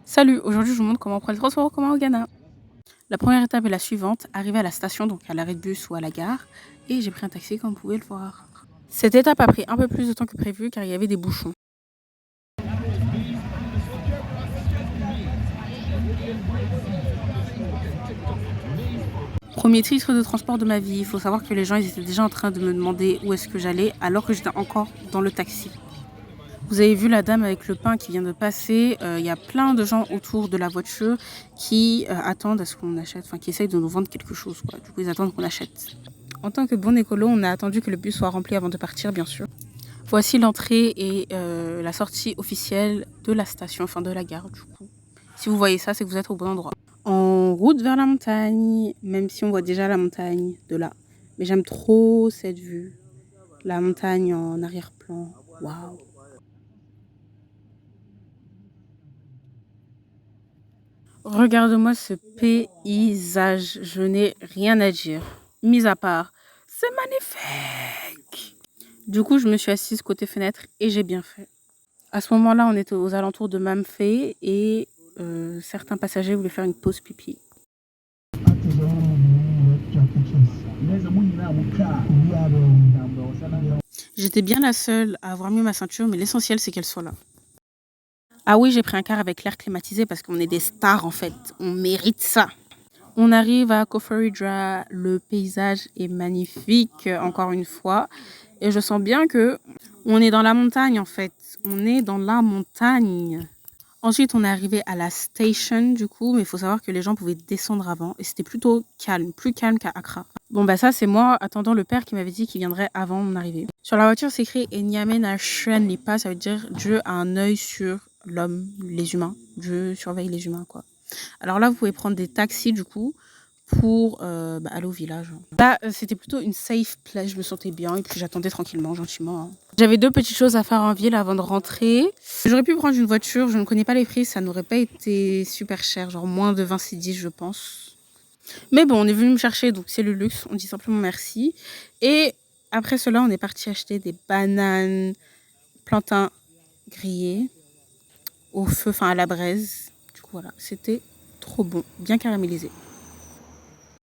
Salut, aujourd'hui je vous montre comment prendre le transport en commun au Ghana. La première étape est la suivante, arriver à la station, donc à l'arrêt de bus ou à la gare, et j'ai pris un taxi comme vous pouvez le voir. Cette étape a pris un peu plus de temps que prévu car il y avait des bouchons. Premier titre de transport de ma vie, il faut savoir que les gens ils étaient déjà en train de me demander où est-ce que j'allais alors que j'étais encore dans le taxi. Vous avez vu la dame avec le pain qui vient de passer, il y a plein de gens autour de la voiture qui attendent à ce qu'on achète, enfin qui essayent de nous vendre quelque chose, quoi. Du coup ils attendent qu'on achète. En tant que bon écolo, on a attendu que le bus soit rempli avant de partir, bien sûr. Voici l'entrée et la sortie officielle de la station, enfin de la gare, du coup. Si vous voyez ça, c'est que vous êtes au bon endroit. En route vers la montagne, même si on voit déjà la montagne de là. Mais j'aime trop cette vue. La montagne en arrière-plan. Waouh! Regarde-moi ce paysage. Je n'ai rien à dire. Mis à part, c'est magnifique! Du coup, je me suis assise côté fenêtre et j'ai bien fait. À ce moment-là, on était aux alentours de Mamfé et certains passagers voulaient faire une pause pipi. J'étais bien la seule à avoir mis ma ceinture, mais l'essentiel, c'est qu'elle soit là. Ah oui, j'ai pris un car avec l'air climatisé parce qu'on est des stars en fait. On mérite ça. On arrive à Koforidra, le paysage est magnifique encore une fois. Et je sens bien que on est dans la montagne en fait. On est dans la montagne. Ensuite, on est arrivé à la station du coup, mais il faut savoir que les gens pouvaient descendre avant et c'était plutôt calme, plus calme qu'à Accra. Bon bah ça c'est moi attendant le père qui m'avait dit qu'il viendrait avant mon arrivée. Sur la voiture c'est écrit Enyame na Shren Lipa, ça veut dire Dieu a un œil sur l'homme, les humains. Dieu surveille les humains quoi. Alors là vous pouvez prendre des taxis du coup pour aller au village. Là, c'était plutôt une safe place, je me sentais bien et puis j'attendais tranquillement, gentiment. Hein. J'avais deux petites choses à faire en ville avant de rentrer. J'aurais pu prendre une voiture, je ne connais pas les prix, ça n'aurait pas été super cher, genre moins de 20 cedis je pense. Mais bon, on est venu me chercher, donc c'est le luxe, on dit simplement merci. Et après cela, on est parti acheter des bananes, plantains grillés au feu, enfin à la braise. Du coup voilà, c'était trop bon, bien caramélisé.